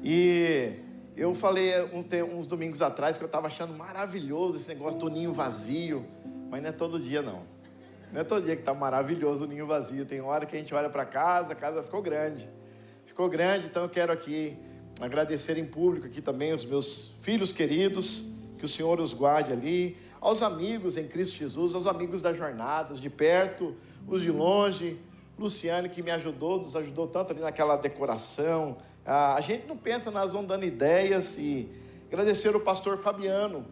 E eu falei uns domingos atrás que eu estava achando maravilhoso esse negócio do ninho vazio, mas não é todo dia não. Não é todo dia que está maravilhoso o ninho vazio. Tem hora que a gente olha para casa, a casa ficou grande. Ficou grande, então eu quero aqui agradecer em público aqui também os meus filhos queridos, que o Senhor os guarde ali, aos amigos em Cristo Jesus, aos amigos da jornada, os de perto, os de longe, Luciane que me ajudou, nos ajudou tanto ali naquela decoração. A gente não pensa, nós vamos dando ideias. E agradecer o pastor Fabiano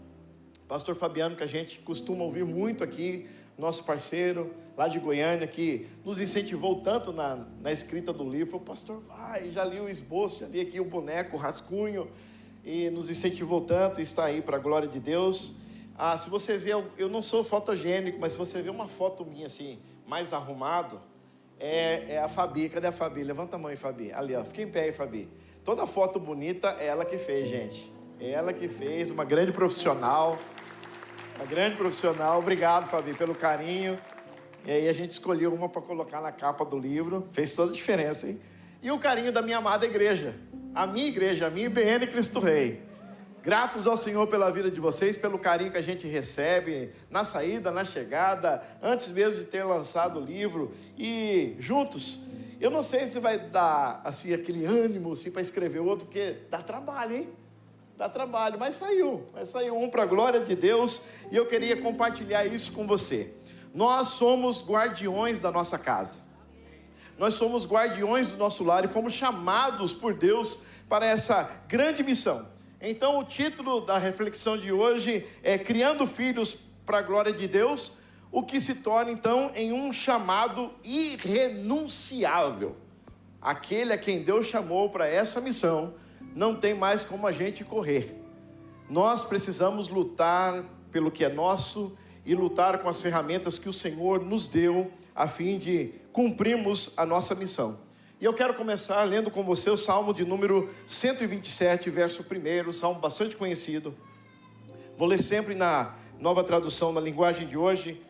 que a gente costuma ouvir muito aqui, nosso parceiro lá de Goiânia, que nos incentivou tanto na escrita do livro. Falou, pastor, vai, já li o esboço, já li aqui o boneco, o rascunho, e nos incentivou tanto, e está aí para a glória de Deus. Se você vê, eu não sou fotogênico, mas se você vê uma foto minha assim, mais arrumado, é a Fabi. Cadê a Fabi? Levanta a mão aí, Fabi. Ali, ó, fica em pé aí, Fabi. Toda foto bonita é ela que fez, gente. É ela que fez, uma grande profissional. Uma grande profissional. Obrigado, Fabi, pelo carinho. E aí a gente escolheu uma para colocar na capa do livro. Fez toda a diferença, hein? E o carinho da minha amada igreja. A minha igreja, a minha IBN Cristo Rei. Gratos ao Senhor pela vida de vocês, pelo carinho que a gente recebe na saída, na chegada, antes mesmo de ter lançado o livro. E juntos, eu não sei se vai dar assim, aquele ânimo assim, para escrever outro, porque dá trabalho, hein? Dá trabalho, mas saiu um para a glória de Deus. E eu queria compartilhar isso com você. Nós somos guardiões da nossa casa. Nós somos guardiões do nosso lar e fomos chamados por Deus para essa grande missão. Então o título da reflexão de hoje é Criando Filhos para a Glória de Deus, o que se torna então em um chamado irrenunciável. Aquele a quem Deus chamou para essa missão, não tem mais como a gente correr. Nós precisamos lutar pelo que é nosso e lutar com as ferramentas que o Senhor nos deu a fim de cumprirmos a nossa missão. E eu quero começar lendo com você o Salmo de número 127, verso 1, Salmo bastante conhecido. Vou ler sempre na Nova Tradução, na linguagem de hoje,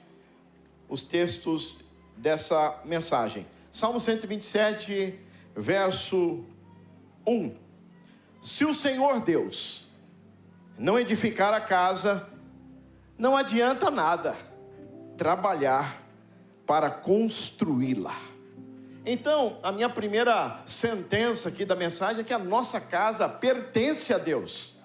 os textos dessa mensagem. Salmo 127, verso 1. Se o Senhor Deus não edificar a casa, não adianta nada trabalhar para construí-la. Então, a minha primeira sentença aqui da mensagem é que a nossa casa pertence a Deus.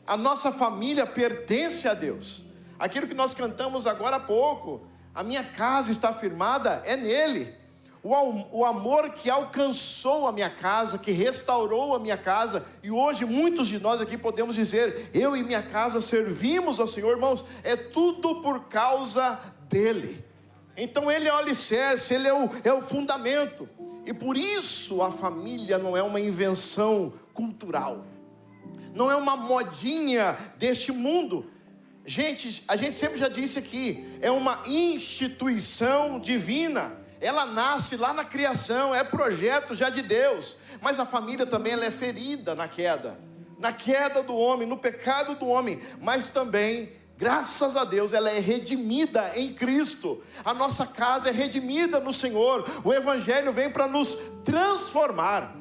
A nossa família pertence a Deus. Aquilo que nós cantamos agora há pouco, a minha casa está firmada, é nele. O amor que alcançou a minha casa, que restaurou a minha casa, e hoje muitos de nós aqui podemos dizer, eu e minha casa servimos ao Senhor, irmãos, é tudo por causa dele. Então ele é o alicerce, ele é o fundamento. E por isso a família não é uma invenção cultural, não é uma modinha deste mundo. Gente, a gente sempre já disse aqui, é uma instituição divina. Ela nasce lá na criação, é projeto já de Deus. Mas a família também ela é ferida na queda do homem, no pecado do homem. Mas também, graças a Deus, ela é redimida em Cristo. A nossa casa é redimida no Senhor. O Evangelho vem para nos transformar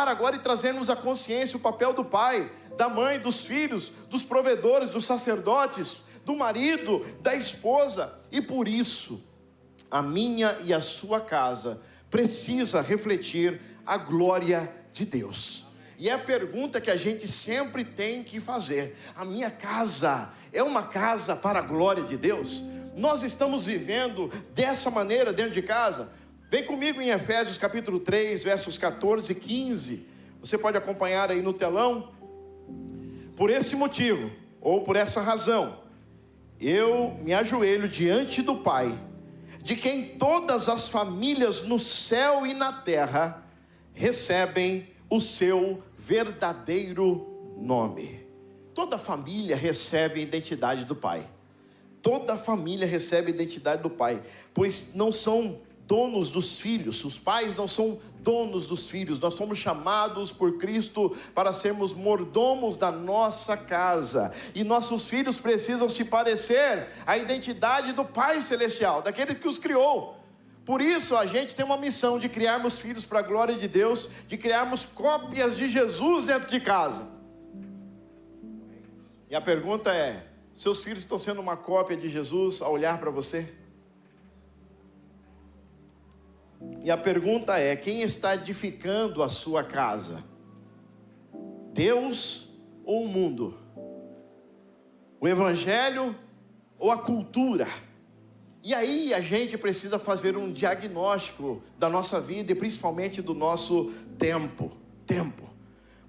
agora e trazermos a consciência, o papel do pai, da mãe, dos filhos, dos provedores, dos sacerdotes, do marido, da esposa. E por isso, a minha e a sua casa precisa refletir a glória de Deus. E é a pergunta que a gente sempre tem que fazer: a minha casa é uma casa para a glória de Deus? Nós estamos vivendo dessa maneira dentro de casa? Vem comigo em Efésios capítulo 3, versos 14 e 15. Você pode acompanhar aí no telão. Por esse motivo, ou por essa razão, eu me ajoelho diante do Pai, de quem todas as famílias no céu e na terra recebem o seu verdadeiro nome. Toda família recebe a identidade do Pai. Toda família recebe a identidade do Pai, pois não são donos dos filhos. Os pais não são donos dos filhos. Nós somos chamados por Cristo para sermos mordomos da nossa casa. E nossos filhos precisam se parecer à identidade do Pai Celestial, daquele que os criou. Por isso a gente tem uma missão de criarmos filhos para a glória de Deus, de criarmos cópias de Jesus dentro de casa. E a pergunta é: seus filhos estão sendo uma cópia de Jesus ao olhar para você? E a pergunta é: quem está edificando a sua casa? Deus ou o mundo? O evangelho ou a cultura? E aí a gente precisa fazer um diagnóstico da nossa vida e principalmente do nosso tempo.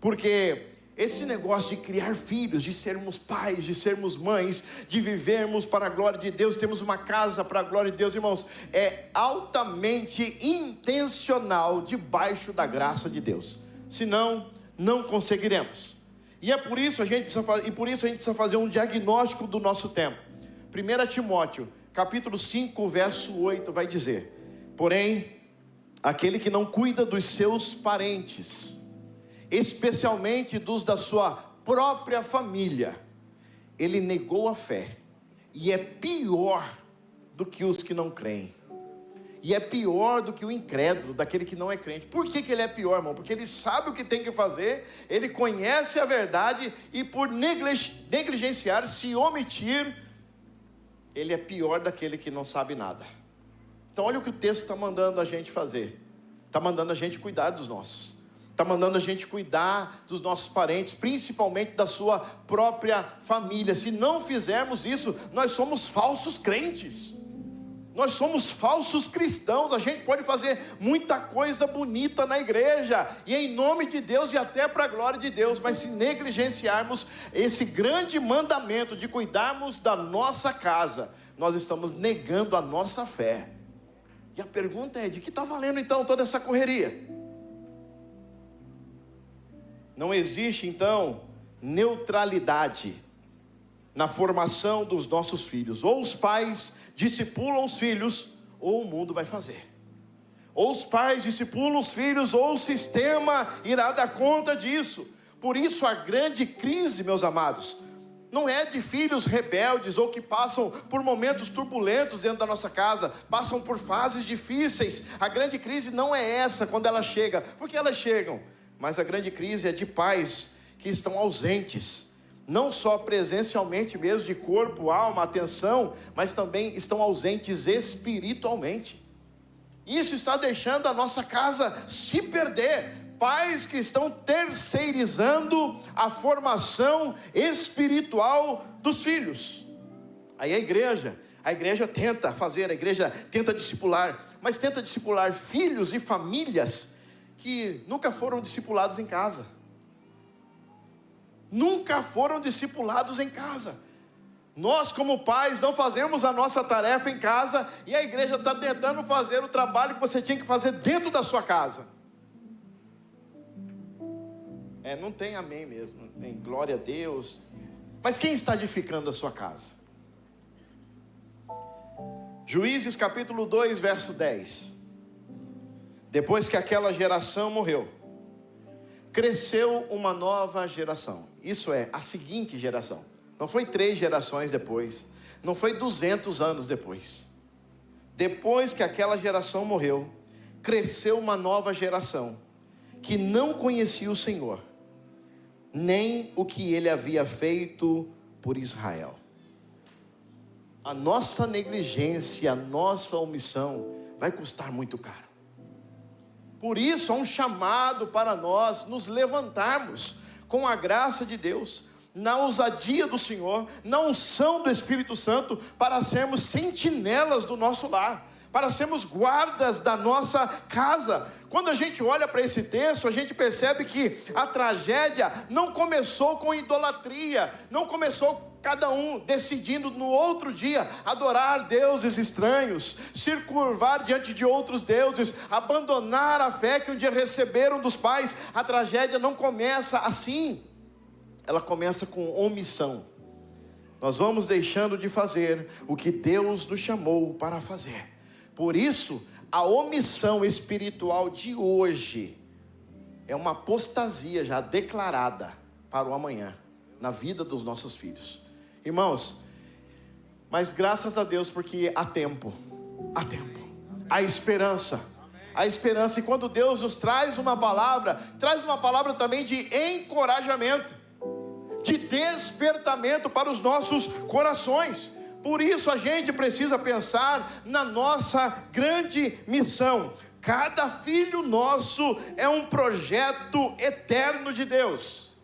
Porque esse negócio de criar filhos, de sermos pais, de sermos mães, de vivermos para a glória de Deus, temos uma casa para a glória de Deus, irmãos, é altamente intencional debaixo da graça de Deus. Senão, não conseguiremos. E por isso a gente precisa fazer um diagnóstico do nosso tempo. 1 Timóteo, capítulo 5, verso 8, vai dizer: porém, aquele que não cuida dos seus parentes, especialmente dos da sua própria família, ele negou a fé, e é pior do que os que não creem, e é pior do que o incrédulo, daquele que não é crente. Por que ele é pior, irmão? Porque ele sabe o que tem que fazer, ele conhece a verdade, e por negligenciar, se omitir, ele é pior daquele que não sabe nada. Então olha o que o texto está mandando a gente fazer. Está mandando a gente cuidar dos nossos. Está mandando a gente cuidar dos nossos parentes, principalmente da sua própria família. Se não fizermos isso, nós somos falsos crentes. Nós somos falsos cristãos. A gente pode fazer muita coisa bonita na igreja, e em nome de Deus, e até para a glória de Deus, mas se negligenciarmos esse grande mandamento de cuidarmos da nossa casa, nós estamos negando a nossa fé. E a pergunta é: de que está valendo então toda essa correria? Não existe então neutralidade na formação dos nossos filhos. Ou os pais discipulam os filhos, ou o mundo vai fazer. Ou os pais discipulam os filhos, ou o sistema irá dar conta disso. Por isso a grande crise, meus amados, não é de filhos rebeldes ou que passam por momentos turbulentos dentro da nossa casa, passam por fases difíceis. A grande crise não é essa quando ela chega, porque elas chegam, mas a grande crise é de pais que estão ausentes, não só presencialmente mesmo, de corpo, alma, atenção, mas também estão ausentes espiritualmente. Isso está deixando a nossa casa se perder. Pais que estão terceirizando a formação espiritual dos filhos. Aí a igreja tenta fazer, a igreja tenta discipular, mas tenta discipular filhos e famílias que nunca foram discipulados em casa. Nunca foram discipulados em casa. Nós como pais não fazemos a nossa tarefa em casa, e a igreja está tentando fazer o trabalho que você tinha que fazer dentro da sua casa. Não tem amém mesmo, não tem glória a Deus. Mas quem está edificando a sua casa? Juízes capítulo 2, verso 10. Depois que aquela geração morreu, cresceu uma nova geração. Isso é, a seguinte geração. Não foi 3 gerações depois, não foi 200 anos depois. Depois que aquela geração morreu, cresceu uma nova geração, que não conhecia o Senhor, nem o que Ele havia feito por Israel. A nossa negligência, a nossa omissão vai custar muito caro. Por isso há um chamado para nós nos levantarmos com a graça de Deus, na ousadia do Senhor, na unção do Espírito Santo, para sermos sentinelas do nosso lar, para sermos guardas da nossa casa. Quando a gente olha para esse texto, a gente percebe que a tragédia não começou com idolatria, não começou cada um decidindo no outro dia adorar deuses estranhos, se curvar diante de outros deuses, abandonar a fé que um dia receberam dos pais. A tragédia não começa assim, ela começa com omissão. Nós vamos deixando de fazer o que Deus nos chamou para fazer. Por isso, a omissão espiritual de hoje é uma apostasia já declarada para o amanhã, na vida dos nossos filhos. Irmãos, mas graças a Deus, porque há tempo. A esperança. A esperança. E quando Deus nos traz uma palavra também de encorajamento, de despertamento para os nossos corações. Por isso a gente precisa pensar na nossa grande missão. Cada filho nosso é um projeto eterno de Deus.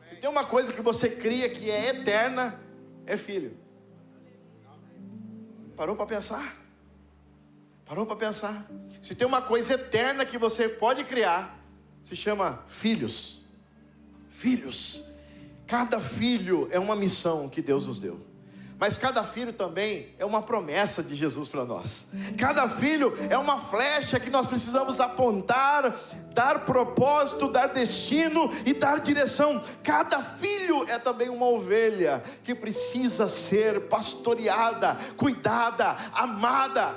Se tem uma coisa que você cria que é eterna, é filho. Parou para pensar? Parou para pensar? Se tem uma coisa eterna que você pode criar, se chama filhos. Filhos. Cada filho é uma missão que Deus nos deu. Mas cada filho também é uma promessa de Jesus para nós. Cada filho é uma flecha que nós precisamos apontar, dar propósito, dar destino e dar direção. Cada filho é também uma ovelha que precisa ser pastoreada, cuidada, amada.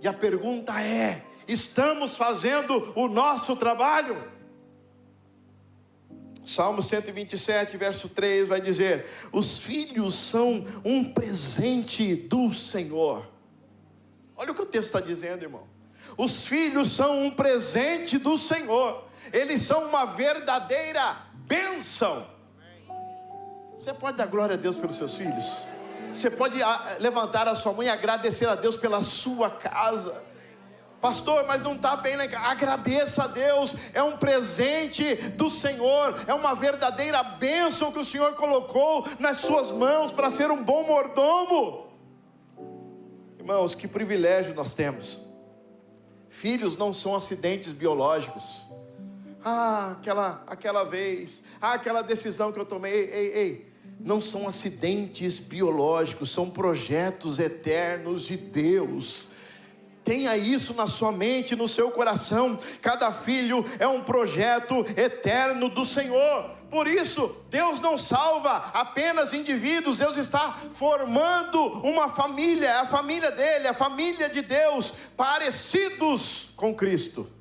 E a pergunta é: estamos fazendo o nosso trabalho? Salmo 127, verso 3 vai dizer: os filhos são um presente do Senhor. Olha o que o texto está dizendo, irmão. Os filhos são um presente do Senhor. Eles são uma verdadeira bênção. Você pode dar glória a Deus pelos seus filhos? Você pode levantar a sua mão e agradecer a Deus pela sua casa. Pastor, mas não está bem, né? Agradeça a Deus, é um presente do Senhor, é uma verdadeira bênção que o Senhor colocou nas suas mãos para ser um bom mordomo. Irmãos, que privilégio nós temos. Filhos não são acidentes biológicos. Aquela vez, aquela decisão que eu tomei, ei, não são acidentes biológicos, são projetos eternos de Deus. Tenha isso na sua mente, no seu coração. Cada filho é um projeto eterno do Senhor. Por isso, Deus não salva apenas indivíduos. Deus está formando uma família, a família dele, a família de Deus, parecidos com Cristo.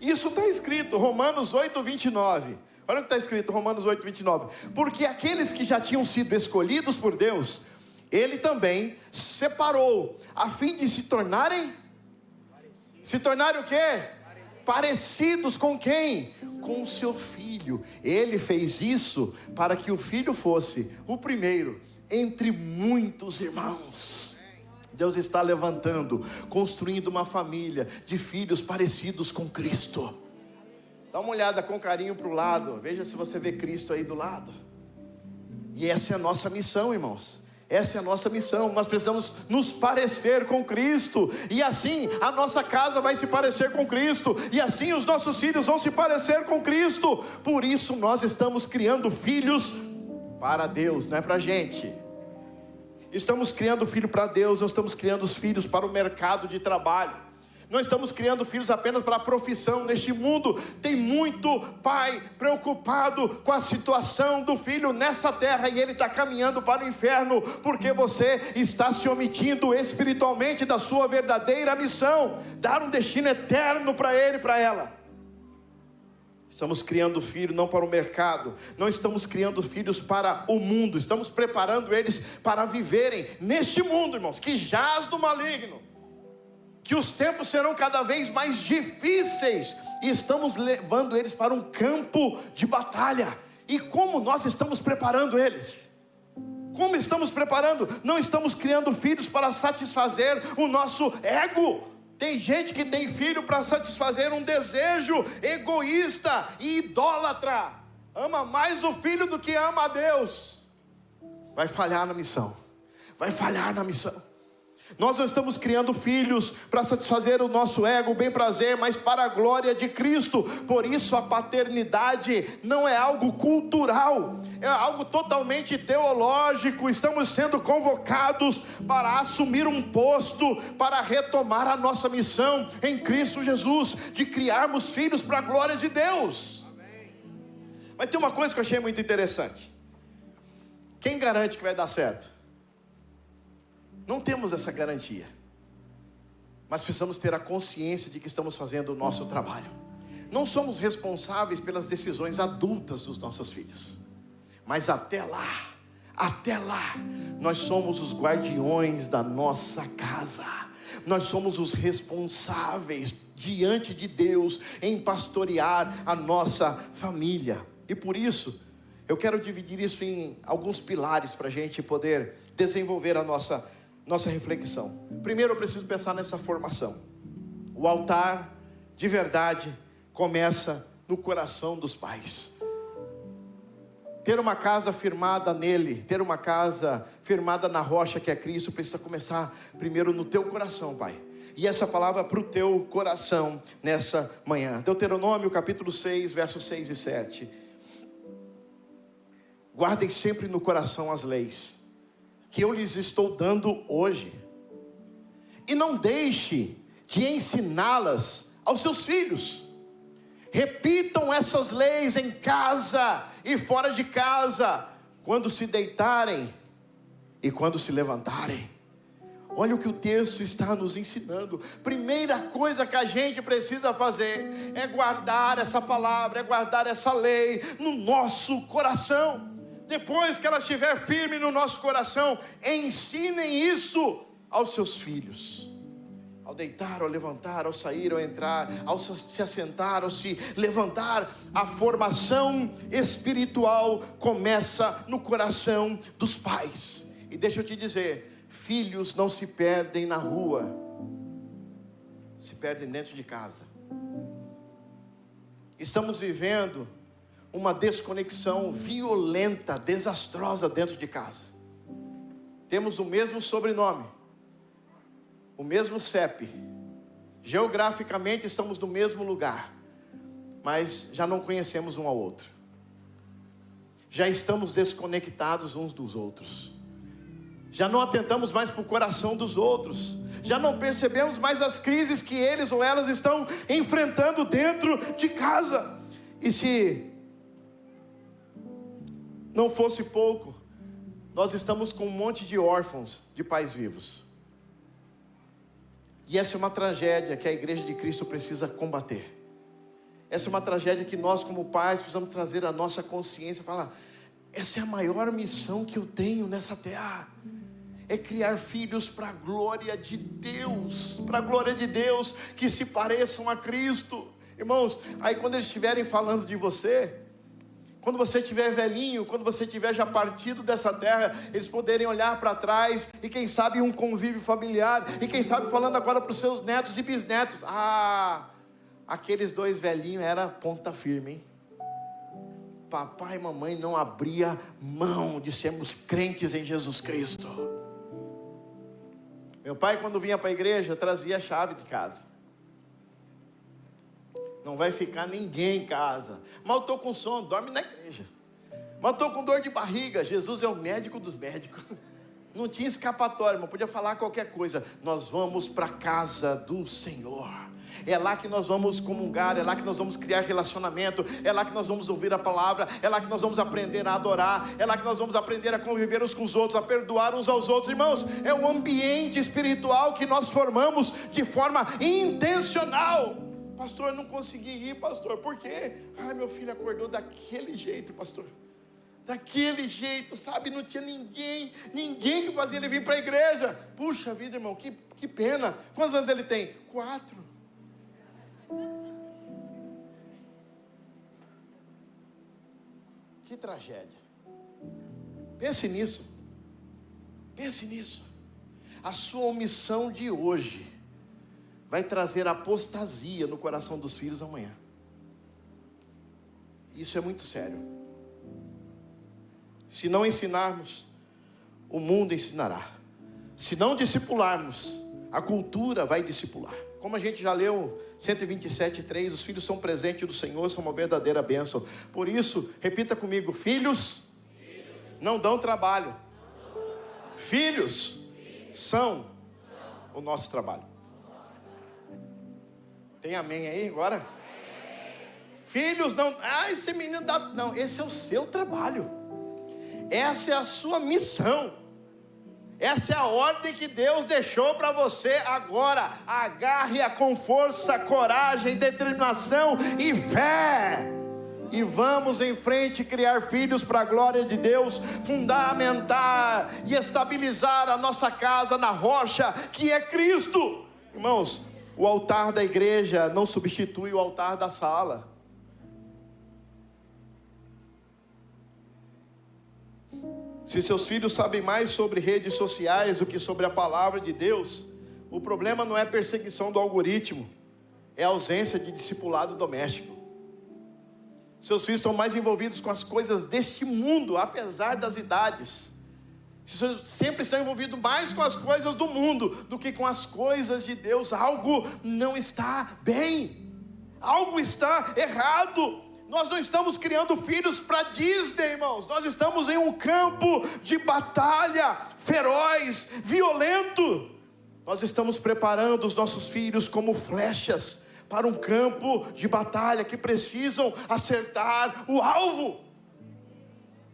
Isso está escrito, Romanos 8, 29. Olha o que está escrito, Romanos 8, 29. Porque aqueles que já tinham sido escolhidos por Deus, Ele também separou, a fim de se tornarem o quê? Parecidos com quem? Com o seu filho. Ele fez isso para que o filho fosse o primeiro entre muitos irmãos. Deus está levantando, construindo uma família de filhos parecidos com Cristo. Dá uma olhada com carinho para o lado, veja se você vê Cristo aí do lado. E essa é a nossa missão, irmãos. Essa é a nossa missão. Nós precisamos nos parecer com Cristo, e assim a nossa casa vai se parecer com Cristo, e assim os nossos filhos vão se parecer com Cristo. Por isso nós estamos criando filhos para Deus, não é para a gente. Estamos criando filho para Deus, não estamos criando os filhos para o mercado de trabalho. Não estamos criando filhos apenas para a profissão. Neste mundo tem muito pai preocupado com a situação do filho nessa terra, e ele está caminhando para o inferno, porque você está se omitindo espiritualmente da sua verdadeira missão, dar um destino eterno para ele e para ela. Estamos criando filhos não para o mercado, não estamos criando filhos para o mundo, estamos preparando eles para viverem neste mundo, irmãos, que jaz do maligno, que os tempos serão cada vez mais difíceis, e estamos levando eles para um campo de batalha. E como nós estamos preparando eles? Como estamos preparando? Não estamos criando filhos para satisfazer o nosso ego. Tem gente que tem filho para satisfazer um desejo egoísta e idólatra. Ama mais o filho do que ama a Deus. Vai falhar na missão. Vai falhar na missão. Nós não estamos criando filhos para satisfazer o nosso ego, o bem prazer, mas para a glória de Cristo. Por isso a paternidade não é algo cultural, é algo totalmente teológico. Estamos sendo convocados para assumir um posto, para retomar a nossa missão em Cristo Jesus, de criarmos filhos para a glória de Deus. Mas tem uma coisa que eu achei muito interessante. Quem garante que vai dar certo? Não temos essa garantia, mas precisamos ter a consciência de que estamos fazendo o nosso trabalho. Não somos responsáveis pelas decisões adultas dos nossos filhos, mas até lá, nós somos os guardiões da nossa casa. nós somos os responsáveis diante de Deus em pastorear a nossa família. E por isso, eu quero dividir isso em alguns pilares para a gente poder desenvolver a nossa reflexão. Primeiro eu preciso pensar nessa formação. O altar, de verdade, começa no coração dos pais. Ter uma casa firmada nele, ter uma casa firmada na rocha que é Cristo, precisa começar primeiro no teu coração, pai. E essa palavra para o teu coração nessa manhã. Deuteronômio capítulo 6, versos 6 e 7. Guardem sempre no coração as leis que eu lhes estou dando hoje, e não deixe de ensiná-las aos seus filhos. Repitam essas leis em casa e fora de casa, quando se deitarem e quando se levantarem. Olha o que o texto está nos ensinando. Primeira coisa que a gente precisa fazer é guardar essa palavra, é guardar essa lei no nosso coração. Depois que ela estiver firme no nosso coração, ensinem isso aos seus filhos. Ao deitar, ao levantar, ao sair, ao entrar, ao se assentar, ao se levantar. A formação espiritual começa no coração dos pais. E deixa eu te dizer, filhos não se perdem na rua, se perdem dentro de casa. Estamos vivendo uma desconexão violenta, desastrosa dentro de casa. Temos o mesmo sobrenome, o mesmo CEP, geograficamente estamos no mesmo lugar, mas já não conhecemos um ao outro. Já estamos desconectados uns dos outros. Já não atentamos mais para o coração dos outros. Já não percebemos mais as crises que eles ou elas estão enfrentando dentro de casa. E se não fosse pouco, nós estamos com um monte de órfãos de pais vivos. E essa é uma tragédia que a igreja de Cristo precisa combater. Essa é uma tragédia que nós como pais precisamos trazer à nossa consciência. Falar, essa é a maior missão que eu tenho nessa terra. É criar filhos para a glória de Deus. Para a glória de Deus, que se pareçam a Cristo. Irmãos, aí quando eles estiverem falando de você, quando você estiver velhinho, quando você estiver já partido dessa terra, eles poderem olhar para trás, e quem sabe um convívio familiar, e quem sabe falando agora para os seus netos e bisnetos, aqueles dois velhinhos era ponta firme, hein? Papai e mamãe não abria mão de sermos crentes em Jesus Cristo. Meu pai, quando vinha para a igreja, trazia a chave de casa. Não vai ficar ninguém em casa. Mas eu estou com sono, dorme na igreja. Mas eu estou com dor de barriga. Jesus é o médico dos médicos. Não tinha escapatória, mas podia falar qualquer coisa. Nós vamos para a casa do Senhor. É lá que nós vamos comungar, é lá que nós vamos criar relacionamento, é lá que nós vamos ouvir a palavra, é lá que nós vamos aprender a adorar, é lá que nós vamos aprender a conviver uns com os outros, a perdoar uns aos outros. Irmãos, é o ambiente espiritual que nós formamos de forma intencional. Pastor, eu não consegui ir, pastor, por quê? Meu filho acordou daquele jeito, pastor. Daquele jeito, sabe, não tinha ninguém que fazia ele vir para a igreja. Puxa vida, irmão, que pena. Quantos anos ele tem? 4. Que tragédia. Pense nisso. Pense nisso. A sua omissão de hoje vai trazer apostasia no coração dos filhos amanhã. Isso é muito sério. Se não ensinarmos, o mundo ensinará. Se não discipularmos, a cultura vai discipular. Como a gente já leu 127:3, os filhos são presente do Senhor, são uma verdadeira bênção. Por isso, repita comigo, filhos não dão trabalho. Filhos são o nosso trabalho. Tem amém aí agora? Filhos não... esse menino dá... Não, esse é o seu trabalho. Essa é a sua missão. Essa é a ordem que Deus deixou para você agora. Agarre-a com força, coragem, determinação e fé. E vamos em frente criar filhos para a glória de Deus, fundamentar e estabilizar a nossa casa na rocha que é Cristo. Irmãos, o altar da igreja não substitui o altar da sala. Se seus filhos sabem mais sobre redes sociais do que sobre a palavra de Deus, o problema não é perseguição do algoritmo, é a ausência de discipulado doméstico. Seus filhos estão mais envolvidos com as coisas deste mundo, apesar das idades. Seus filhos sempre estão envolvidos mais com as coisas do mundo do que com as coisas de Deus. Algo não está bem, algo está errado. Nós não estamos criando filhos para Disney, irmãos. Nós estamos em um campo de batalha feroz, violento. Nós estamos preparando os nossos filhos como flechas para um campo de batalha que precisam acertar o alvo.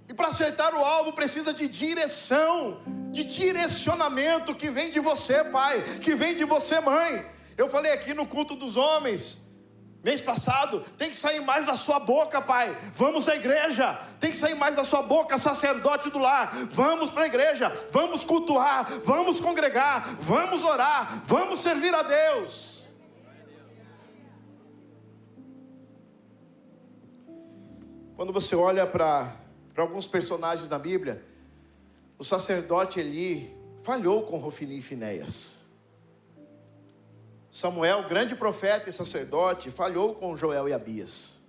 E para acertar o alvo precisa de direção, de direcionamento que vem de você, pai, que vem de você, mãe. Eu falei aqui no culto dos homens, mês passado, tem que sair mais da sua boca, pai. Vamos à igreja. Tem que sair mais da sua boca, sacerdote do lar. Vamos para a igreja, vamos cultuar, vamos congregar, vamos orar, vamos servir a Deus. Quando você olha para alguns personagens da Bíblia, o sacerdote Eli falhou com Hofni e Finéias. Samuel, grande profeta e sacerdote, falhou com Joel e Abias.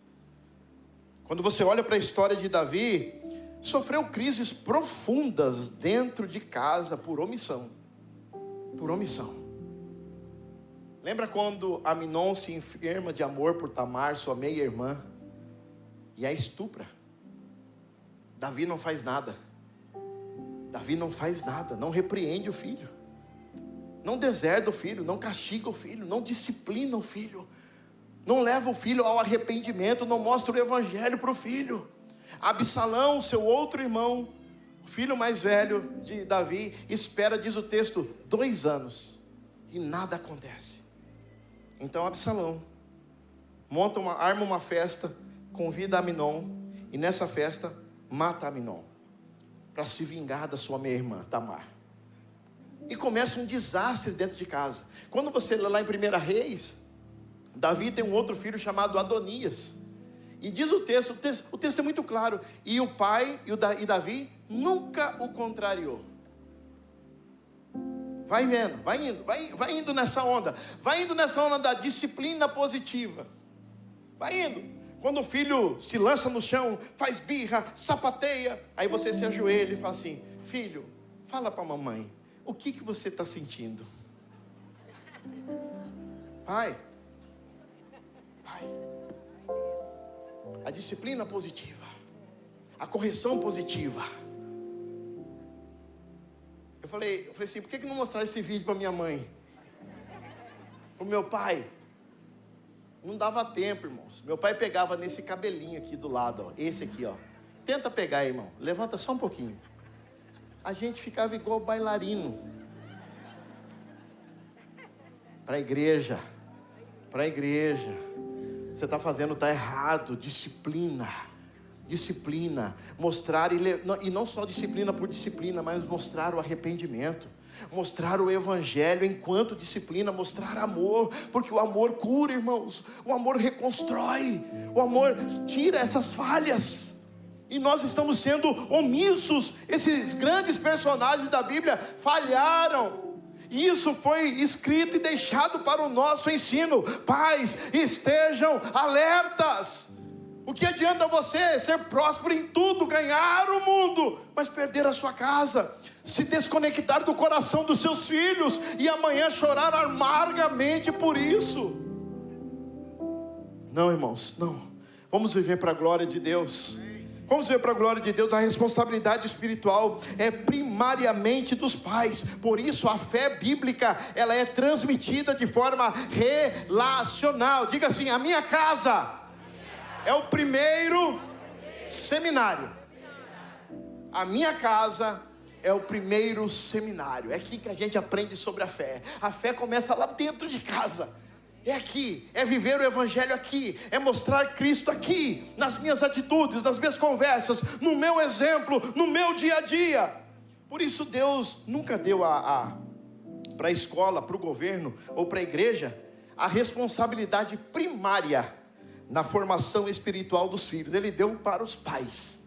Quando você olha para a história de Davi, sofreu crises profundas dentro de casa por omissão. Por omissão. Lembra quando Amnon se enferma de amor por Tamar, sua meia-irmã, e a estupra? Davi não faz nada. Davi não faz nada, não repreende o filho, não deserda o filho, não castiga o filho, não disciplina o filho, não leva o filho ao arrependimento, não mostra o evangelho para o filho. Absalão, seu outro irmão, o filho mais velho de Davi, espera, diz o texto, 2 anos, e nada acontece. Então Absalão arma uma festa, convida Amnon, e nessa festa mata Amnon, para se vingar da sua meia-irmã Tamar. E começa um desastre dentro de casa. Quando você lê lá em 1 Reis, Davi tem um outro filho chamado Adonias. E diz o texto é muito claro. E o pai e Davi nunca o contrariou. Vai vendo, vai indo nessa onda. Vai indo nessa onda da disciplina positiva. Vai indo. Quando o filho se lança no chão, faz birra, sapateia, aí você se ajoelha e fala assim: filho, fala para a mamãe, o que você está sentindo? Pai, a disciplina positiva, a correção positiva. Eu falei assim: por que não mostrar esse vídeo para minha mãe? Para o meu pai? Não dava tempo, irmãos. Meu pai pegava nesse cabelinho aqui do lado, ó, esse aqui, ó. Tenta pegar, irmão. Levanta só um pouquinho. A gente ficava igual bailarino. Para a igreja. Você está fazendo, está errado. Disciplina. Mostrar e não só disciplina por disciplina, mas mostrar o arrependimento. Mostrar o evangelho enquanto disciplina, mostrar amor, porque o amor cura, irmãos, o amor reconstrói, o amor tira essas falhas, e nós estamos sendo omissos. Esses grandes personagens da Bíblia falharam, e isso foi escrito e deixado para o nosso ensino. Pais, estejam alertas. O que adianta você ser próspero em tudo, ganhar o mundo, mas perder a sua casa, se desconectar do coração dos seus filhos e amanhã chorar amargamente por isso? Não, irmãos, não. Vamos viver para a glória de Deus. Vamos viver para a glória de Deus. A responsabilidade espiritual é primariamente dos pais. Por isso a fé bíblica, ela é transmitida de forma relacional. Diga assim: a minha casa é o primeiro seminário. A minha casa é o primeiro seminário. É aqui que a gente aprende sobre a fé. A fé começa lá dentro de casa. é aqui, é viver o evangelho aqui, é mostrar Cristo aqui, nas minhas atitudes, nas minhas conversas, no meu exemplo, no meu dia a dia. Por isso Deus nunca deu para a escola, para o governo ou para a igreja a responsabilidade primária na formação espiritual dos filhos. Ele deu para os pais.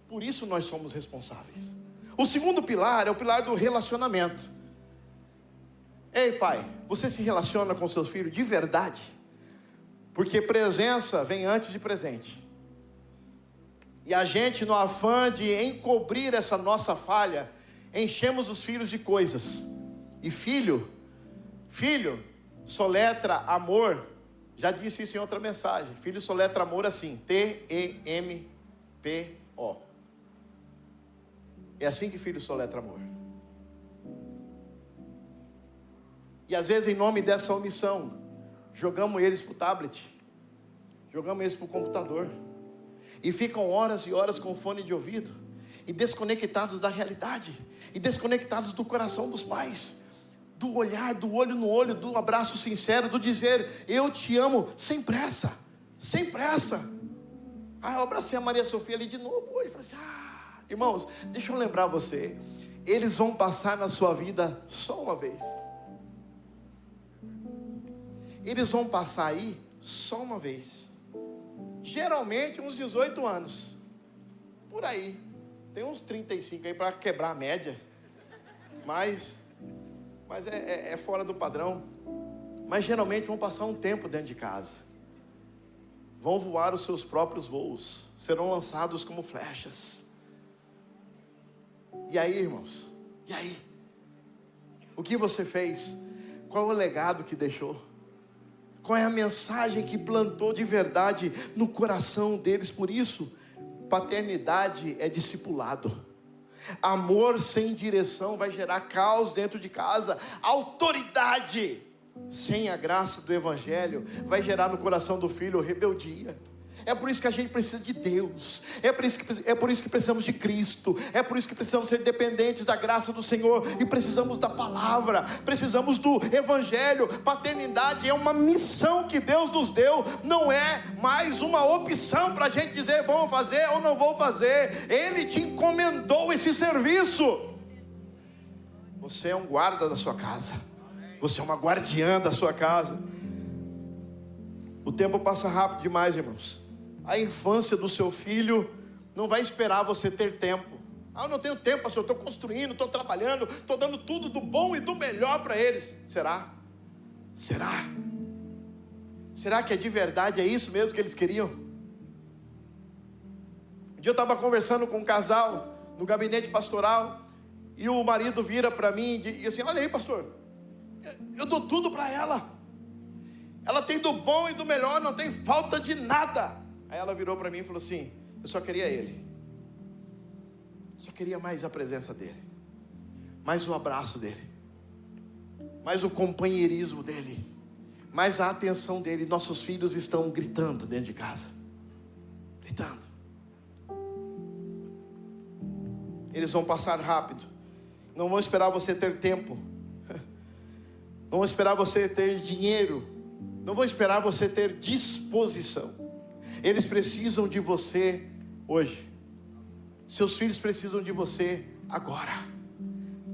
Por isso nós somos responsáveis. O segundo pilar é o pilar do relacionamento. Ei, pai, você se relaciona com seus filhos de verdade? Porque presença vem antes de presente. E a gente, no afã de encobrir essa nossa falha, enchemos os filhos de coisas. E filho, soletra amor. Já disse isso em outra mensagem. Filho soletra amor assim, T-E-M-P-O. É assim que filho soletra amor. E às vezes, em nome dessa omissão, jogamos eles para o tablet, jogamos eles para o computador, e ficam horas e horas com fone de ouvido, e desconectados da realidade, e desconectados do coração dos pais, do olhar, do olho no olho, do abraço sincero, do dizer, eu te amo, sem pressa, sem pressa. Eu abracei a Maria Sofia ali de novo hoje, falei assim, irmãos, deixa eu lembrar você, eles vão passar na sua vida só uma vez. Eles vão passar aí só uma vez. Geralmente uns 18 anos. Por aí. Tem uns 35 aí para quebrar a média. Mas é fora do padrão. Mas geralmente vão passar um tempo dentro de casa. Vão voar os seus próprios voos. Serão lançados como flechas. E aí, irmãos? E aí? O que você fez? Qual é o legado que deixou? Qual é a mensagem que plantou de verdade no coração deles? Por isso, paternidade é discipulado. Amor sem direção vai gerar caos dentro de casa. Autoridade sem a graça do evangelho vai gerar no coração do filho rebeldia. É por isso que a gente precisa de Deus, é por isso que precisamos de Cristo, é por isso que precisamos ser dependentes da graça do Senhor, e precisamos da palavra, precisamos do evangelho. Paternidade é uma missão que Deus nos deu, não é mais uma opção para a gente dizer vou fazer ou não vou fazer. Ele te encomendou esse serviço. Você é um guarda da sua casa, você é uma guardiã da sua casa. O tempo passa rápido demais, irmãos. A infância do seu filho não vai esperar você ter tempo. Eu não tenho tempo, pastor, estou construindo, estou trabalhando, estou dando tudo do bom e do melhor para eles. Será? Será? Será que é de verdade, é isso mesmo que eles queriam? Um dia eu estava conversando com um casal no gabinete pastoral, e o marido vira para mim e diz assim, olha aí, pastor, eu dou tudo para ela. Ela tem do bom e do melhor, não tem falta de nada. Aí ela virou para mim e falou assim, eu só queria ele. Só queria mais a presença dele, mais o abraço dele, mais o companheirismo dele, mais a atenção dele. Nossos filhos estão gritando dentro de casa. Gritando. Eles vão passar rápido. Não vão esperar você ter tempo. Não vão esperar você ter dinheiro. Não vão esperar você ter disposição. Eles precisam de você hoje. Seus filhos precisam de você agora.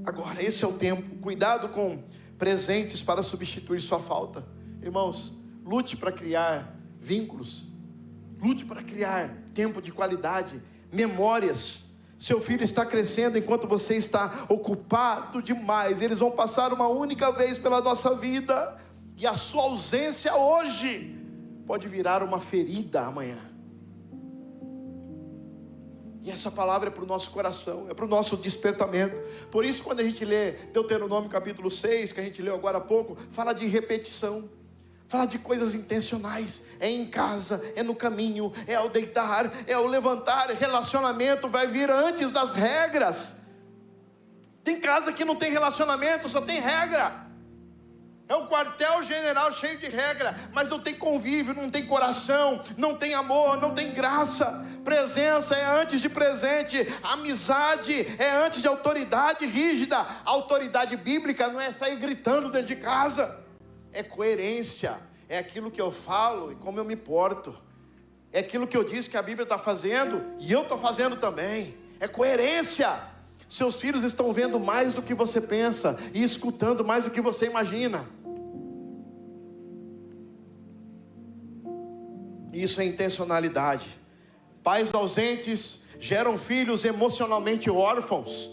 Agora, esse é o tempo. Cuidado com presentes para substituir sua falta. Irmãos, lute para criar vínculos. Lute para criar tempo de qualidade, memórias. Seu filho está crescendo enquanto você está ocupado demais. Eles vão passar uma única vez pela nossa vida. E a sua ausência hoje pode virar uma ferida amanhã. E essa palavra é para o nosso coração, é para o nosso despertamento. Por isso, quando a gente lê Deuteronômio capítulo 6, que a gente leu agora há pouco, fala de repetição, fala de coisas intencionais. É em casa, é no caminho, é ao deitar, é ao levantar. Relacionamento vai vir antes das regras. Tem casa que não tem relacionamento, só tem regra. É um quartel-general cheio de regra, mas não tem convívio, não tem coração, não tem amor, não tem graça. Presença é antes de presente, amizade é antes de autoridade rígida. A autoridade bíblica não é sair gritando dentro de casa. é coerência, é aquilo que eu falo e como eu me porto, é aquilo que eu disse que a Bíblia está fazendo e eu estou fazendo também, é coerência. Seus filhos estão vendo mais do que você pensa e escutando mais do que você imagina. Isso é intencionalidade. Pais ausentes geram filhos emocionalmente órfãos.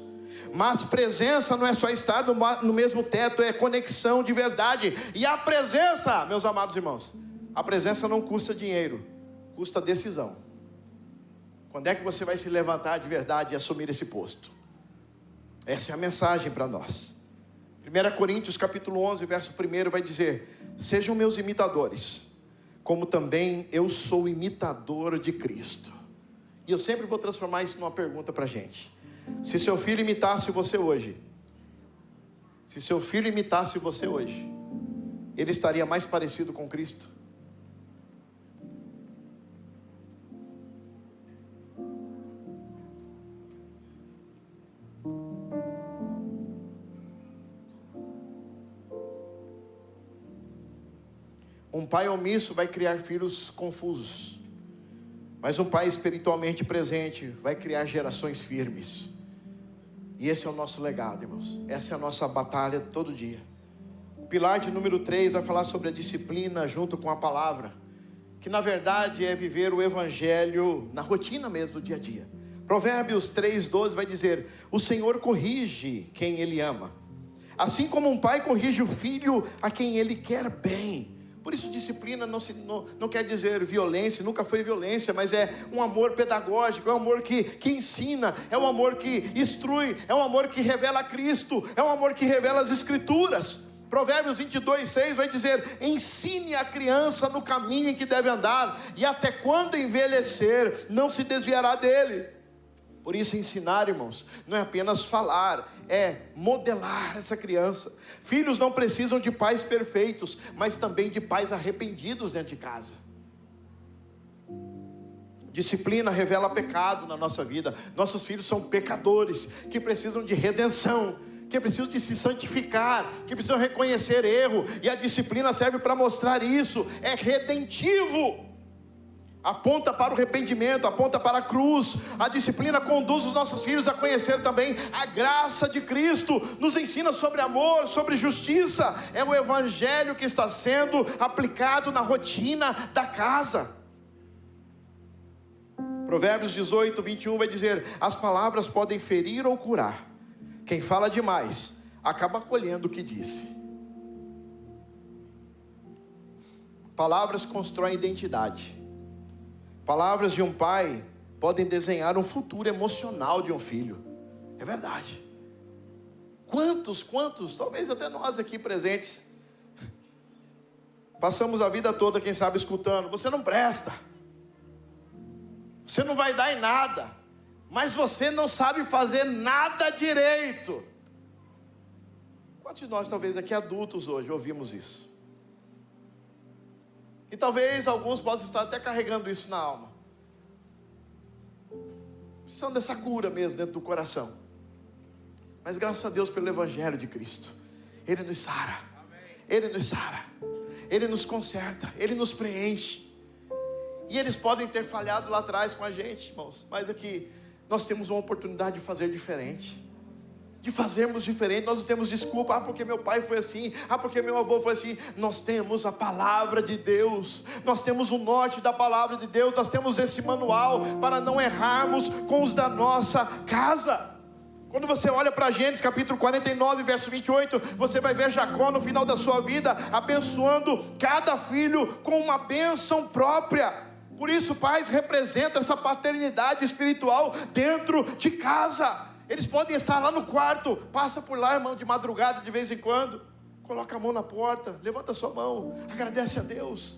Mas presença não é só estar no mesmo teto, é conexão de verdade. E a presença, meus amados irmãos, a presença não custa dinheiro, custa decisão. Quando é que você vai se levantar de verdade e assumir esse posto? Essa é a mensagem para nós. 1 Coríntios capítulo 11, verso 1 vai dizer: sejam meus imitadores, como também eu sou imitador de Cristo. E eu sempre vou transformar isso numa pergunta para a gente. Se seu filho imitasse você hoje, ele estaria mais parecido com Cristo? Um pai omisso vai criar filhos confusos, mas um pai espiritualmente presente vai criar gerações firmes. E esse é o nosso legado, irmãos. Essa é a nossa batalha todo dia. O pilar de número 3 vai falar sobre a disciplina junto com a palavra, que na verdade é viver o evangelho na rotina mesmo do dia a dia. Provérbios 3:12 vai dizer: o Senhor corrige quem Ele ama, assim como um pai corrige o filho a quem Ele quer bem. Por isso disciplina não quer dizer violência, nunca foi violência, mas é um amor pedagógico, é um amor que ensina, é um amor que instrui, é um amor que revela Cristo, é um amor que revela as Escrituras. Provérbios 22:6 vai dizer: ensine a criança no caminho em que deve andar, e até quando envelhecer, não se desviará dele. Por isso ensinar, irmãos, não é apenas falar, é modelar essa criança. Filhos não precisam de pais perfeitos, mas também de pais arrependidos dentro de casa. Disciplina revela pecado na nossa vida. Nossos filhos são pecadores, que precisam de redenção, que precisam de se santificar, que precisam reconhecer erro, e a disciplina serve para mostrar isso, é redentivo. Aponta para o arrependimento, aponta para a cruz. A disciplina conduz os nossos filhos a conhecer também a graça de Cristo, nos ensina sobre amor, sobre justiça. É o evangelho que está sendo aplicado na rotina da casa. Provérbios 18:21 vai dizer: as palavras podem ferir ou curar. Quem fala demais acaba colhendo o que disse. Palavras constroem identidade. Palavras de um pai podem desenhar um futuro emocional de um filho. É verdade. Quantos, talvez até nós aqui presentes, passamos a vida toda, quem sabe, escutando: você não presta, você não vai dar em nada, mas você não sabe fazer nada direito. Quantos de nós, talvez aqui adultos hoje, ouvimos isso? E talvez alguns possam estar até carregando isso na alma, precisando dessa cura mesmo dentro do coração. Mas graças a Deus pelo evangelho de Cristo, Ele nos sara, Ele nos sara, Ele nos conserta, Ele nos preenche. E eles podem ter falhado lá atrás com a gente, irmãos, mas aqui nós temos uma oportunidade de fazer diferente, de fazermos diferente. Nós não temos desculpa: porque meu pai foi assim, porque meu avô foi assim. Nós temos a palavra de Deus, nós temos o norte da palavra de Deus, nós temos esse manual para não errarmos com os da nossa casa. Quando você olha para Gênesis capítulo 49, verso 28, você vai ver Jacó no final da sua vida abençoando cada filho com uma bênção própria. Por isso pais representam essa paternidade espiritual dentro de casa. Eles podem estar lá no quarto, passa por lá, irmão, de madrugada de vez em quando, coloca a mão na porta, levanta a sua mão, agradece a Deus,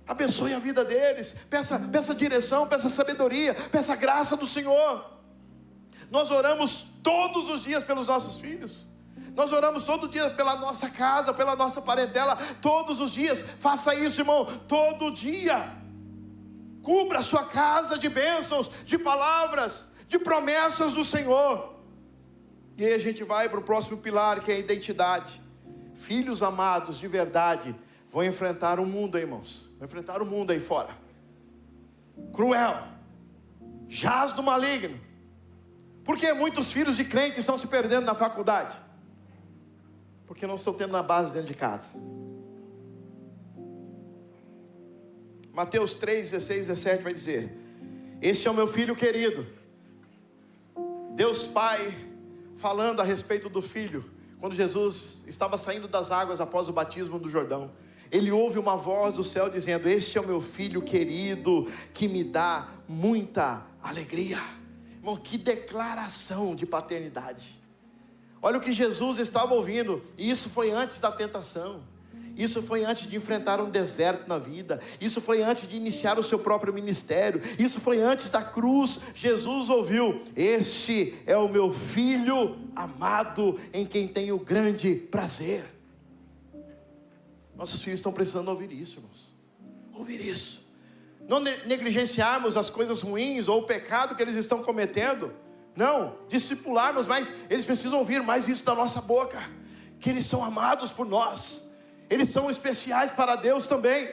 abençoe a vida deles, peça direção, peça sabedoria, peça a graça do Senhor. Nós oramos todos os dias pelos nossos filhos, nós oramos todo dia pela nossa casa, pela nossa parentela, todos os dias. Faça isso, irmão, todo dia. Cubra a sua casa de bênçãos, de palavras, de promessas do Senhor. E aí a gente vai para o próximo pilar, que é a identidade. filhos amados de verdade, vão enfrentar o mundo, irmãos. Vão enfrentar o mundo aí fora. Cruel. Jaz do maligno. Por que muitos filhos de crentes estão se perdendo na faculdade? Porque não estão tendo na base dentro de casa. Mateus 3, 16, 17 vai dizer: este é o meu filho querido. Deus Pai falando a respeito do filho. Quando Jesus estava saindo das águas após o batismo do Jordão, ele ouve uma voz do céu dizendo: este é o meu filho querido, que me dá muita alegria. Irmão, que declaração de paternidade. Olha o que Jesus estava ouvindo. E isso foi antes da tentação. Isso foi antes de enfrentar um deserto na vida. Isso foi antes de iniciar o seu próprio ministério. Isso foi antes da cruz. Jesus ouviu: este é o meu filho amado, em quem tenho grande prazer. Nossos filhos estão precisando ouvir isso, irmãos. Ouvir isso. Não negligenciarmos as coisas ruins ou o pecado que eles estão cometendo. Não, discipularmos, mas eles precisam ouvir mais isso da nossa boca. Que eles são amados por nós. Eles são especiais para Deus também.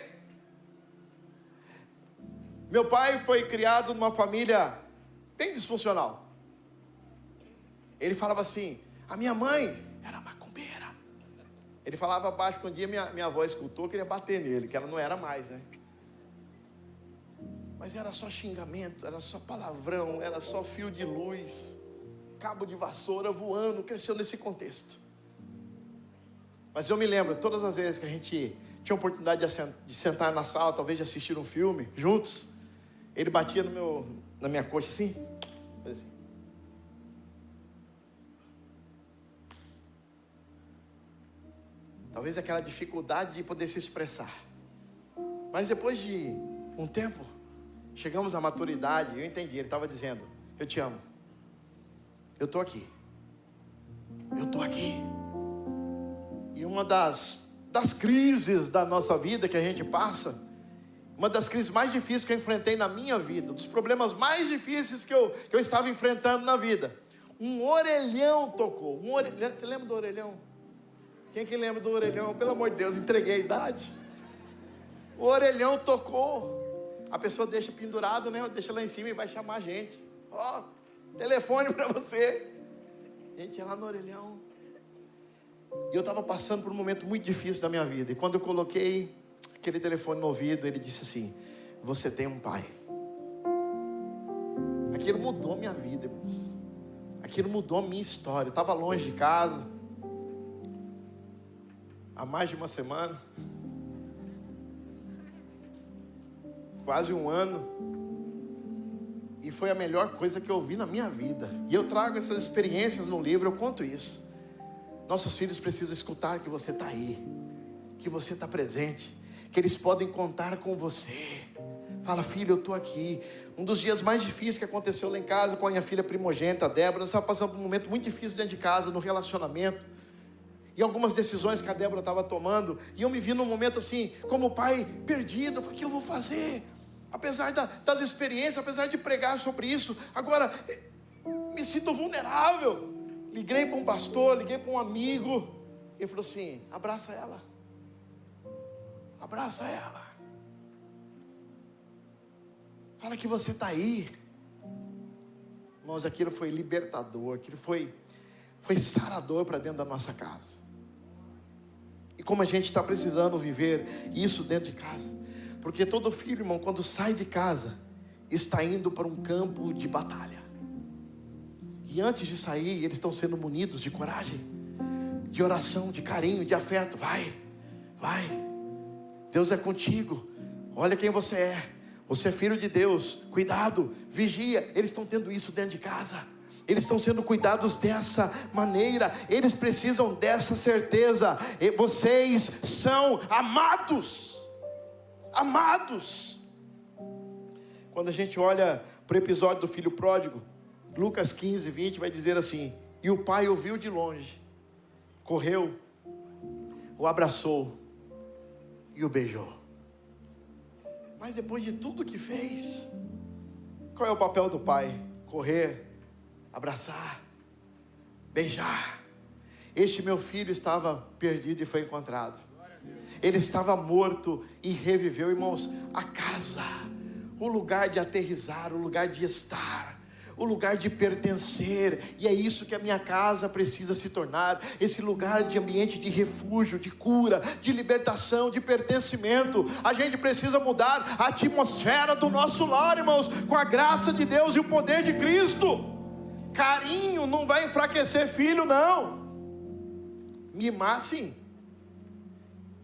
Meu pai foi criado numa família bem disfuncional. Ele falava assim: a minha mãe era macumbeira. Ele falava baixo que um dia minha avó escutou, queria bater nele, que ela não era mais, né? Mas era só xingamento, era só palavrão, era só fio de luz, cabo de vassoura voando, cresceu nesse contexto. Mas eu me lembro, todas as vezes que a gente tinha a oportunidade de sentar na sala, talvez de assistir um filme juntos, ele batia na minha coxa assim, assim. Talvez aquela dificuldade de poder se expressar. Mas depois de um tempo, chegamos à maturidade, eu entendi, ele estava dizendo: eu te amo, eu estou aqui, eu estou aqui. E uma das crises da nossa vida que a gente passa, uma das crises mais difíceis que eu enfrentei na minha vida, dos problemas mais difíceis que eu estava enfrentando na vida, um orelhão tocou. Você lembra do orelhão? Quem que lembra do orelhão? Pelo amor de Deus, entreguei a idade. O orelhão tocou. A pessoa deixa pendurado, né? Deixa lá em cima e vai chamar a gente. Ó, telefone para você. A gente ia lá no orelhão. E eu estava passando por um momento muito difícil da minha vida. E quando eu coloquei aquele telefone no ouvido, ele disse assim: você tem um pai. Aquilo mudou a minha vida, irmãos. Aquilo mudou a minha história. Eu estava longe de casa há mais de uma semana, quase um ano, e foi a melhor coisa que eu vi na minha vida. E eu trago essas experiências no livro, eu conto isso. Nossos filhos precisam escutar que você está aí, que você está presente, que eles podem contar com você. Fala: filho, eu estou aqui. Um dos dias mais difíceis que aconteceu lá em casa com a minha filha primogênita, a Débora, nós estávamos passando por um momento muito difícil dentro de casa, no relacionamento. E algumas decisões que a Débora estava tomando, e eu me vi num momento assim, como pai perdido. Eu falei: o que eu vou fazer? Apesar das experiências, apesar de pregar sobre isso, agora me sinto vulnerável. Liguei para um pastor, liguei para um amigo, e ele falou assim: abraça ela. Abraça ela. Fala que você está aí. Irmãos, aquilo foi libertador, aquilo foi sarador para dentro da nossa casa. E como a gente está precisando viver isso dentro de casa. Porque todo filho, irmão, quando sai de casa, está indo para um campo de batalha. E antes de sair, eles estão sendo munidos de coragem, de oração, de carinho, de afeto. Vai. Deus é contigo. Olha quem você é. Você é filho de Deus. Cuidado, vigia. Eles estão tendo isso dentro de casa. Eles estão sendo cuidados dessa maneira. Eles precisam dessa certeza. E vocês são amados. Amados. Quando a gente olha para o episódio do filho pródigo, Lucas 15, 20 vai dizer assim: e o pai o viu de longe, correu, o abraçou e o beijou. Mas depois de tudo que fez, qual é o papel do pai? Correr, abraçar, beijar. Este meu filho estava perdido e foi encontrado. Ele estava morto e reviveu. Irmãos, a casa, o lugar de aterrissar, o lugar de estar, o lugar de pertencer, e é isso que a minha casa precisa se tornar, esse lugar de ambiente de refúgio, de cura, de libertação, de pertencimento. A gente precisa mudar a atmosfera do nosso lar, irmãos, com a graça de Deus e o poder de Cristo. Carinho não vai enfraquecer filho, não. Mimar, sim.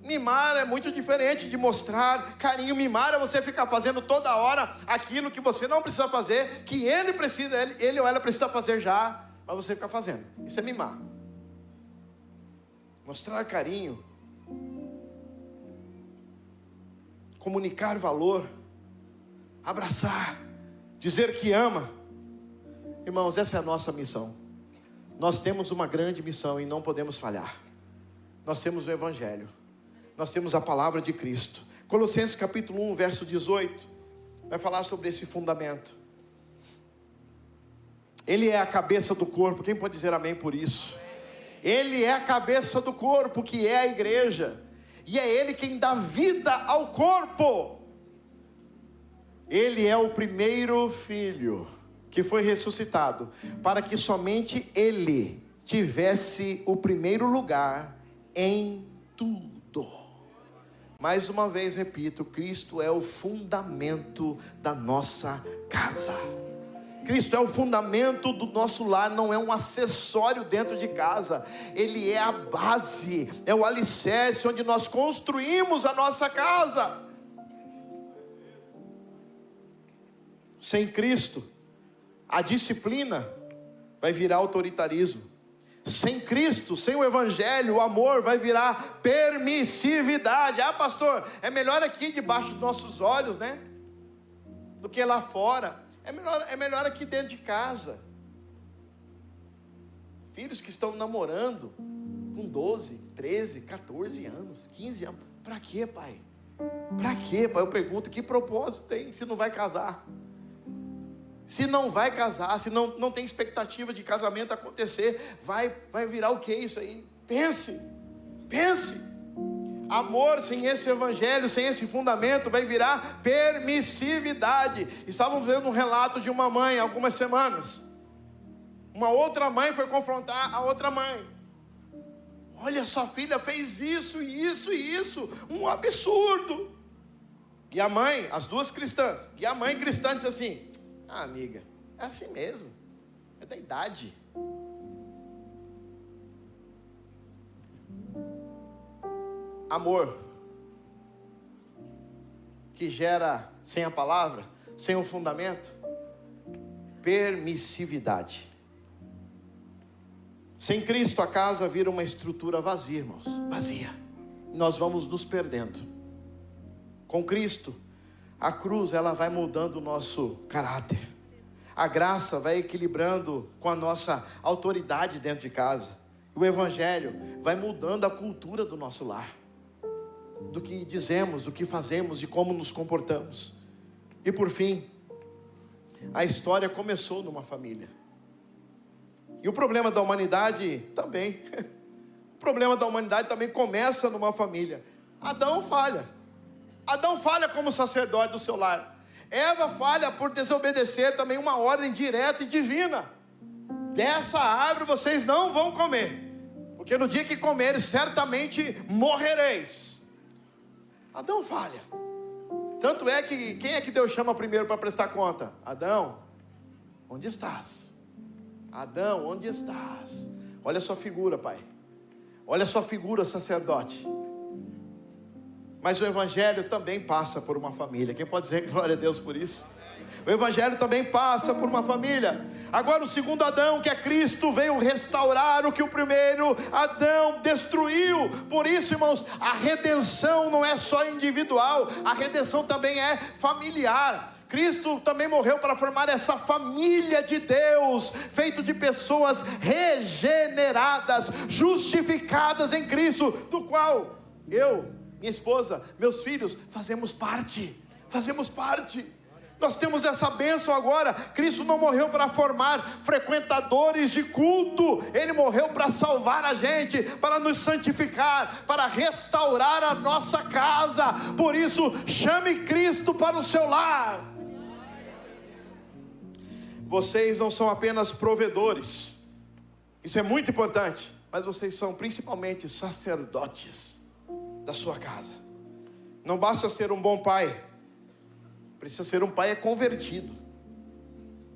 Mimar é muito diferente de mostrar carinho. Mimar é você ficar fazendo toda hora aquilo que você não precisa fazer, que ele precisa, ele ou ela precisa fazer já, mas você fica fazendo. Isso é mimar. Mostrar carinho, comunicar valor, abraçar, dizer que ama. Irmãos, essa é a nossa missão. Nós temos uma grande missão e não podemos falhar. Nós temos o Evangelho. Nós temos a palavra de Cristo. Colossenses capítulo 1, verso 18, vai falar sobre esse fundamento. Ele é a cabeça do corpo. Quem pode dizer amém por isso? Ele é a cabeça do corpo, que é a igreja. E é Ele quem dá vida ao corpo. Ele é o primeiro filho que foi ressuscitado, para que somente Ele tivesse o primeiro lugar em tudo. Mais uma vez repito, Cristo é o fundamento da nossa casa. Cristo é o fundamento do nosso lar, não é um acessório dentro de casa. Ele é a base, é o alicerce onde nós construímos a nossa casa. Sem Cristo, a disciplina vai virar autoritarismo. Sem Cristo, sem o Evangelho, o amor vai virar permissividade. Ah, pastor, é melhor aqui debaixo dos nossos olhos, né? Do que lá fora. É melhor aqui dentro de casa. Filhos que estão namorando com 12, 13, 14 anos, 15 anos. Para quê, pai? Para quê, pai? Eu pergunto, que propósito tem se não vai casar? Se não vai casar, se não tem expectativa de casamento acontecer, vai virar o que isso aí? Pense. Amor sem esse evangelho, sem esse fundamento, vai virar permissividade. Estávamos vendo um relato de uma mãe há algumas semanas. Uma outra mãe foi confrontar a outra mãe. Olha, sua filha fez isso, um absurdo. E a mãe, as duas cristãs, e a mãe cristã disse assim: ah, amiga, é assim mesmo, é da idade. Amor que gera, sem a palavra, sem o fundamento, permissividade. Sem Cristo a casa vira uma estrutura vazia, irmãos, vazia. Nós vamos nos perdendo. Com Cristo, a cruz, ela vai moldando o nosso caráter. A graça vai equilibrando com a nossa autoridade dentro de casa. O Evangelho vai mudando a cultura do nosso lar. Do que dizemos, do que fazemos e como nos comportamos. E por fim, a história começou numa família. E o problema da humanidade também. O problema da humanidade também começa numa família. Adão falha. Adão falha como sacerdote do seu lar. Eva falha por desobedecer também uma ordem direta e divina. Dessa árvore vocês não vão comer, porque no dia que comerem certamente morrereis. Adão falha. Tanto é que, quem é que Deus chama primeiro para prestar conta? Adão, onde estás? Adão, onde estás? Olha a sua figura, pai. Olha a sua figura, sacerdote. Mas o Evangelho também passa por uma família. Quem pode dizer glória a Deus por isso? O Evangelho também passa por uma família. Agora o segundo Adão, que é Cristo, veio restaurar o que o primeiro Adão destruiu. Por isso, irmãos, a redenção não é só individual, a redenção também é familiar. Cristo também morreu para formar essa família de Deus, feito de pessoas regeneradas, justificadas em Cristo, do qual eu, minha esposa, meus filhos, fazemos parte. Nós temos essa bênção agora. Cristo não morreu para formar frequentadores de culto. Ele morreu para salvar a gente, para nos santificar, para restaurar a nossa casa. Por isso, chame Cristo para o seu lar. Vocês não são apenas provedores, isso é muito importante, mas vocês são principalmente sacerdotes da sua casa. Não basta ser um bom pai, precisa ser um pai convertido,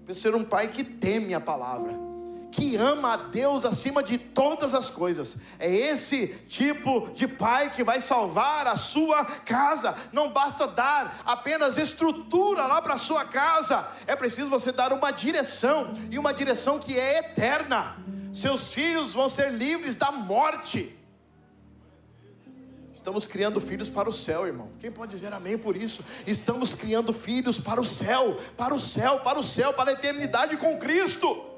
precisa ser um pai que teme a palavra, que ama a Deus acima de todas as coisas. É esse tipo de pai que vai salvar a sua casa. Não basta dar apenas estrutura lá para a sua casa, é preciso você dar uma direção, e uma direção que é eterna. Seus filhos vão ser livres da morte. Estamos criando filhos para o céu, irmão. Quem pode dizer amém por isso? Estamos criando filhos para o céu, para o céu, para o céu, para a eternidade com Cristo.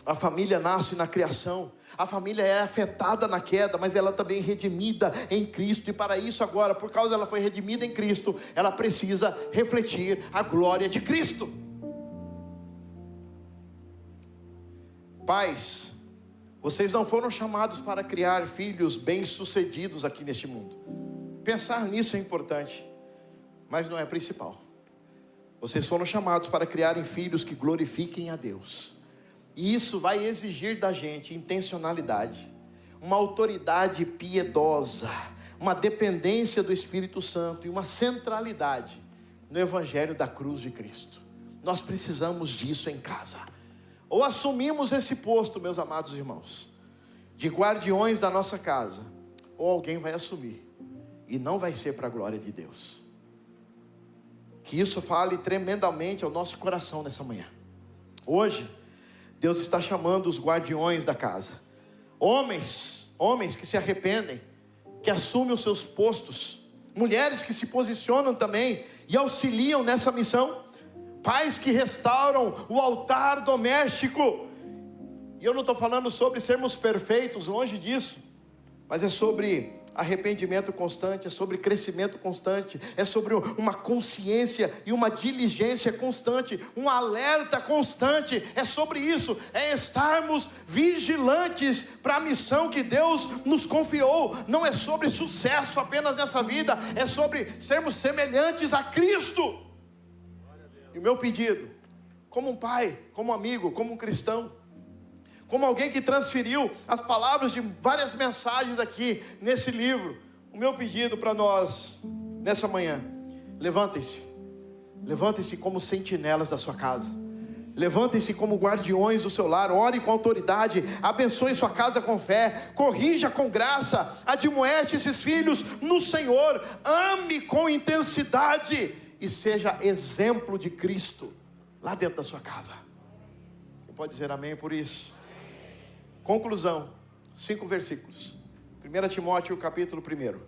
A família nasce na criação, a família é afetada na queda, mas ela também é redimida em Cristo. E para isso agora, por causa ela foi redimida em Cristo, ela precisa refletir a glória de Cristo. Pais, vocês não foram chamados para criar filhos bem-sucedidos aqui neste mundo. Pensar nisso é importante, mas não é principal. Vocês foram chamados para criarem filhos que glorifiquem a Deus. E isso vai exigir da gente intencionalidade, uma autoridade piedosa, uma dependência do Espírito Santo e uma centralidade no Evangelho da cruz de Cristo. Nós precisamos disso em casa. Ou assumimos esse posto, meus amados irmãos, de guardiões da nossa casa, ou alguém vai assumir, e não vai ser para a glória de Deus. Que isso fale tremendamente ao nosso coração nessa manhã. Hoje, Deus está chamando os guardiões da casa, homens que se arrependem, que assumem os seus postos, mulheres que se posicionam também e auxiliam nessa missão, pais que restauram o altar doméstico. E eu não estou falando sobre sermos perfeitos, longe disso, mas é sobre arrependimento constante, é sobre crescimento constante, é sobre uma consciência e uma diligência constante, um alerta constante. É sobre isso, é estarmos vigilantes para a missão que Deus nos confiou. Não é sobre sucesso apenas nessa vida, é sobre sermos semelhantes a Cristo. E o meu pedido, como um pai, como um amigo, como um cristão, como alguém que transferiu as palavras de várias mensagens aqui nesse livro, o meu pedido para nós nessa manhã: levantem-se como sentinelas da sua casa, levantem-se como guardiões do seu lar, ore com autoridade, abençoe sua casa com fé, corrija com graça, admoeste esses filhos no Senhor, ame com intensidade e seja exemplo de Cristo lá dentro da sua casa. Quem pode dizer amém por isso? Conclusão, 5 versículos. 1 Timóteo capítulo 1.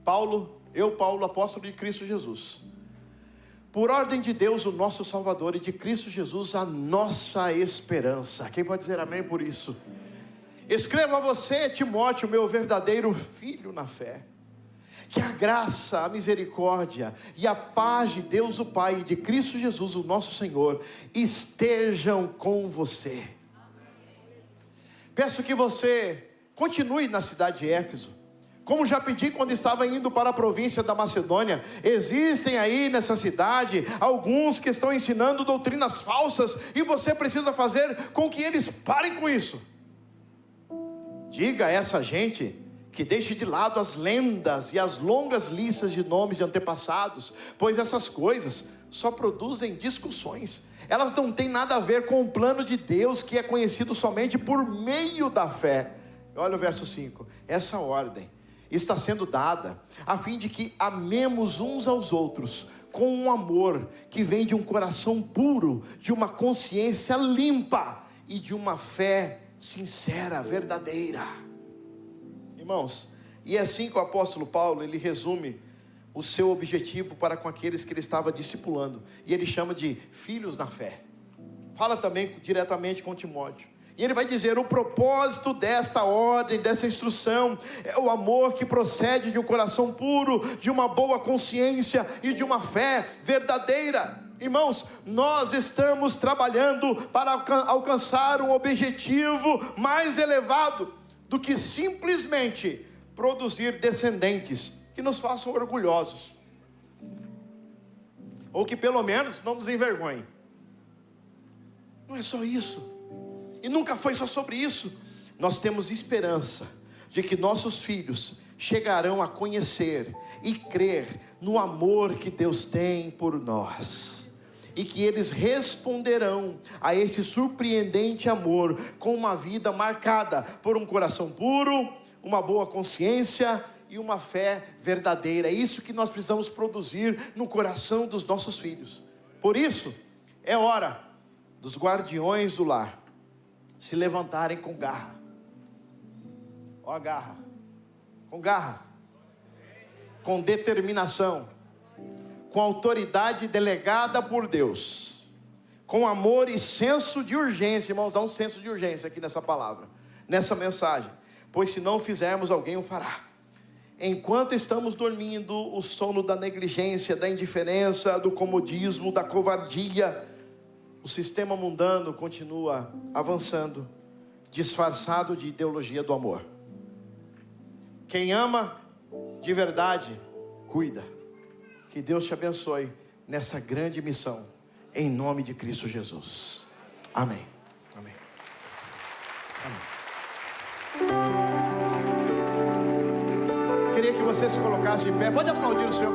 Paulo, apóstolo de Cristo Jesus, por ordem de Deus, o nosso Salvador, e de Cristo Jesus, a nossa esperança. Quem pode dizer amém por isso? Escrevo a você, Timóteo, meu verdadeiro filho na fé, que a graça, a misericórdia e a paz de Deus o Pai e de Cristo Jesus, o nosso Senhor, estejam com você. Peço que você continue na cidade de Éfeso, como já pedi quando estava indo para a província da Macedônia. Existem aí nessa cidade alguns que estão ensinando doutrinas falsas, e você precisa fazer com que eles parem com isso. Diga a essa gente que deixe de lado as lendas e as longas listas de nomes de antepassados, pois essas coisas só produzem discussões. Elas não têm nada a ver com o plano de Deus, que é conhecido somente por meio da fé. Olha o verso 5. Essa ordem está sendo dada a fim de que amemos uns aos outros com um amor que vem de um coração puro, de uma consciência limpa e de uma fé sincera, verdadeira. Irmãos, e é assim que o apóstolo Paulo, ele resume o seu objetivo para com aqueles que ele estava discipulando, e ele chama de filhos na fé. Fala também diretamente com Timóteo, E ele vai dizer: o propósito desta ordem, dessa instrução, é o amor que procede de um coração puro, de uma boa consciência e de uma fé verdadeira. Irmãos, nós estamos trabalhando para alcançar um objetivo mais elevado do que simplesmente produzir descendentes que nos façam orgulhosos, ou que pelo menos não nos envergonhem. Não é só isso. E nunca foi só sobre isso. Nós temos esperança de que nossos filhos chegarão a conhecer e crer no amor que Deus tem por nós, e que eles responderão a esse surpreendente amor com uma vida marcada por um coração puro, uma boa consciência e uma fé verdadeira. É isso que nós precisamos produzir no coração dos nossos filhos. Por isso, é hora dos guardiões do lar se levantarem com garra. Ó a garra. Com garra. Com determinação. Com autoridade delegada por Deus. Com amor e senso de urgência. Irmãos, há um senso de urgência aqui nessa palavra, nessa mensagem. Pois se não fizermos, alguém o fará. Enquanto estamos dormindo, o sono da negligência, da indiferença, do comodismo, da covardia, o sistema mundano continua avançando, disfarçado de ideologia do amor. Quem ama de verdade, cuida. Que Deus te abençoe nessa grande missão, em nome de Cristo Jesus. Amém. Amém. Amém. Queria que você se colocasse de pé. Pode aplaudir o Senhor.